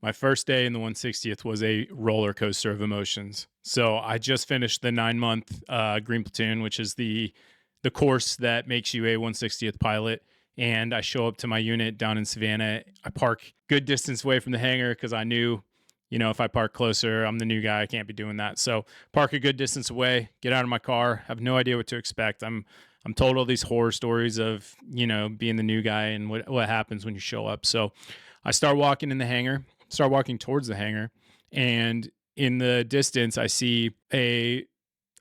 My first day in the 160th was a roller coaster of emotions. So I just finished the 9 month Green Platoon, which is the course that makes you a 160th pilot. And I show up to my unit down in Savannah. I park good distance away from the hangar because I knew, if I park closer, I'm the new guy. I can't be doing that. So park a good distance away, get out of my car, have no idea what to expect. I'm told all these horror stories of, being the new guy and what happens when you show up. So I start walking in the hangar, start walking towards the hangar, and in the distance I see a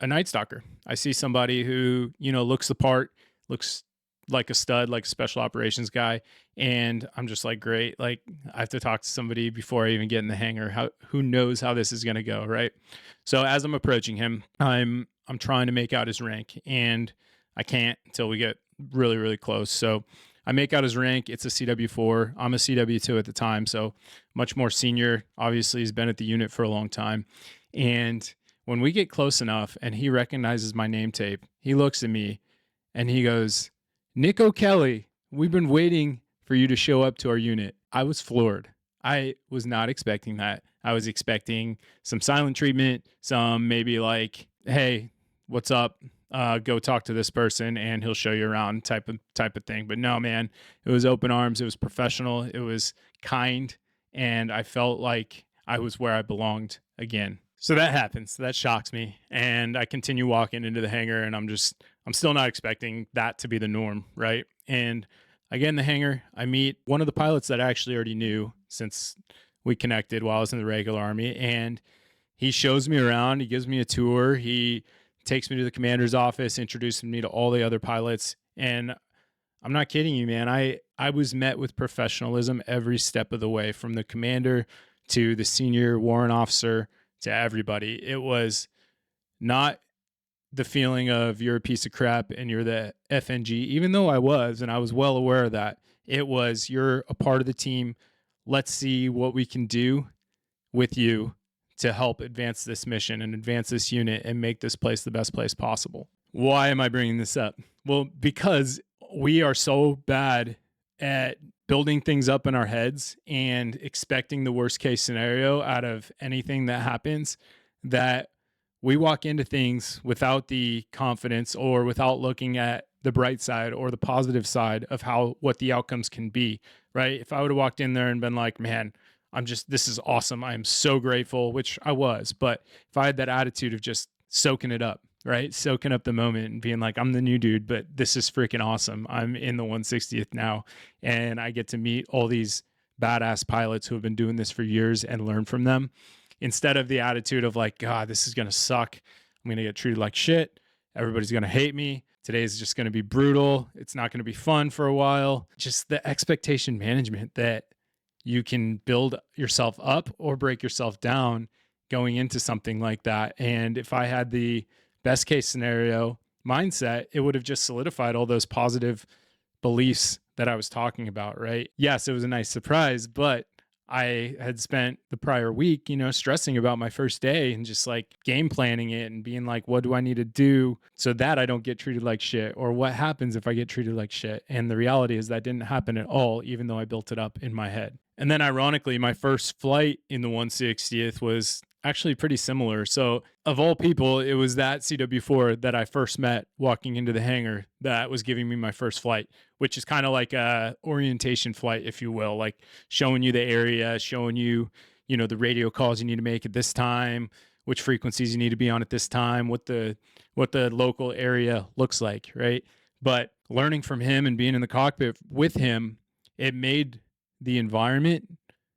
night stalker. I see somebody who, looks the part, looks like a stud, like a special operations guy. And I'm just like, great. Like, I have to talk to somebody before I even get in the hangar. Who knows how this is going to go. Right. So as I'm approaching him, I'm trying to make out his rank, and I can't until we get really, really close. So I make out his rank. It's a CW4. I'm a CW2 at the time. So much more senior. Obviously, he's been at the unit for a long time. And when we get close enough and he recognizes my name tape, he looks at me and he goes, "Nick O'Kelly, we've been waiting for you to show up to our unit." I was floored. I was not expecting that. I was expecting some silent treatment, some maybe like, "Hey, what's up? Go talk to this person and he'll show you around," type of thing. But no, man, it was open arms. It was professional. It was kind. And I felt like I was where I belonged again. So that happens. That shocks me. And I continue walking into the hangar, and I'm still not expecting that to be the norm. Right. And I get in the hangar. I meet one of the pilots that I actually already knew since we connected while I was in the regular Army. And he shows me around. He gives me a tour. He takes me to the commander's office, introduces me to all the other pilots. And I'm not kidding you, man. I was met with professionalism every step of the way, from the commander to the senior warrant officer to everybody. It was not the feeling of you're a piece of crap and you're the FNG, even though I was, and I was well aware of that. It was, you're a part of the team. Let's see what we can do with you to help advance this mission and advance this unit and make this place the best place possible. Why am I bringing this up? Well, because we are so bad at building things up in our heads and expecting the worst case scenario out of anything that happens, that we walk into things without the confidence or without looking at the bright side or the positive side of what the outcomes can be, right? If I would have walked in there and been like, "Man, this is awesome. I am so grateful," which I was. But if I had that attitude of just soaking it up, right? Soaking up the moment and being like, "I'm the new dude, but this is freaking awesome. I'm in the 160th now, and I get to meet all these badass pilots who have been doing this for years and learn from them," instead of the attitude of like, "God, this is going to suck. I'm going to get treated like shit. Everybody's going to hate me. Today is just going to be brutal. It's not going to be fun for a while." Just the expectation management that you can build yourself up or break yourself down going into something like that. And if I had the best case scenario mindset, it would have just solidified all those positive beliefs that I was talking about, right? Yes, it was a nice surprise, but I had spent the prior week, stressing about my first day and just like game planning it and being like, what do I need to do so that I don't get treated like shit? Or what happens if I get treated like shit? And the reality is that didn't happen at all, even though I built it up in my head. And then ironically, my first flight in the 160th was actually pretty similar. So of all people, it was that CW4 that I first met walking into the hangar that was giving me my first flight, which is kind of like a orientation flight, if you will, like showing you the area, showing you, the radio calls you need to make at this time, which frequencies you need to be on at this time, what the local area looks like, right? But learning from him and being in the cockpit with him, it made the environment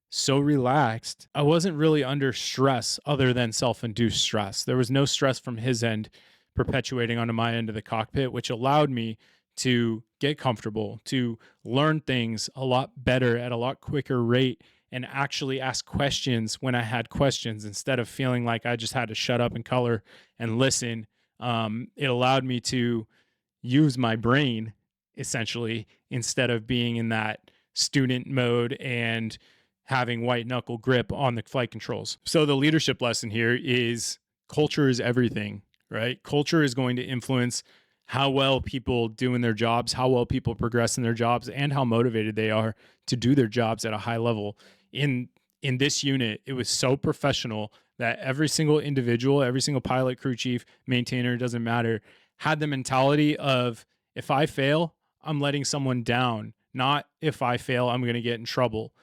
so relaxed. I wasn't really under stress other than self-induced stress. There was no stress from his end perpetuating onto my end of the cockpit, which allowed me to get comfortable, to learn things a lot better at a lot quicker rate, and actually ask questions when I had questions instead of feeling like I just had to shut up and color and listen. It allowed me to use my brain essentially instead of being in that student mode and having white knuckle grip on the flight controls. So the leadership lesson here is culture is everything, right? Culture is going to influence how well people do in their jobs, how well people progress in their jobs, and how motivated they are to do their jobs at a high level. In in this unit, it was so professional that every single individual, every single pilot, crew chief, maintainer, doesn't matter, had the mentality of, if I fail, I'm letting someone down, not if I fail, I'm going to get in trouble.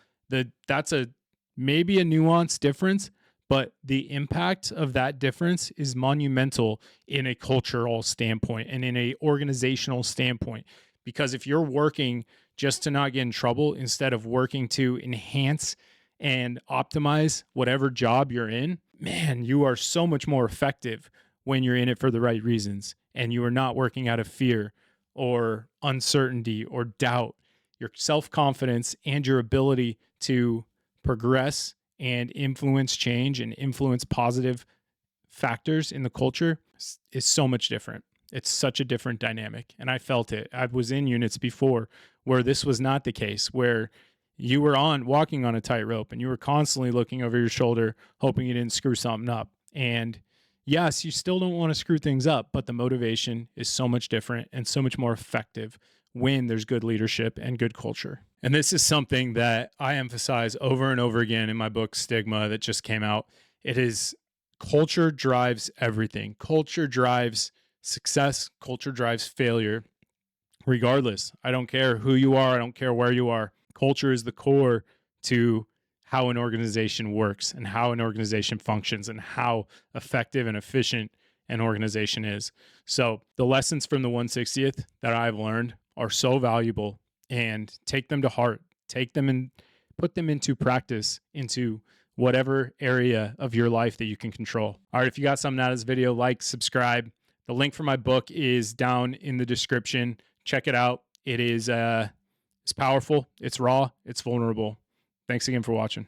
That's a maybe a nuanced difference, but the impact of that difference is monumental in a cultural standpoint and in a organizational standpoint. Because if you're working just to not get in trouble instead of working to enhance and optimize whatever job you're in, man, you are so much more effective when you're in it for the right reasons and you are not working out of fear or uncertainty or doubt. Your self-confidence and your ability to progress and influence change and influence positive factors in the culture is so much different. It's such a different dynamic. And I felt it. I was in units before where this was not the case, where you were walking on a tightrope and you were constantly looking over your shoulder, hoping you didn't screw something up. And yes, you still don't want to screw things up, but the motivation is so much different and so much more effective when there's good leadership and good culture. And this is something that I emphasize over and over again in my book, Stigma, that just came out. It is culture drives everything. Culture drives success. Culture drives failure. Regardless, I don't care who you are. I don't care where you are. Culture is the core to how an organization works and how an organization functions and how effective and efficient an organization is. So the lessons from the 160th that I've learned are so valuable, and take them to heart. Take them and put them into practice into whatever area of your life that you can control. All right, if you got something out of this video, like, subscribe. The link for my book is down in the description. Check it out. It is it's powerful, it's raw, it's vulnerable. Thanks again for watching.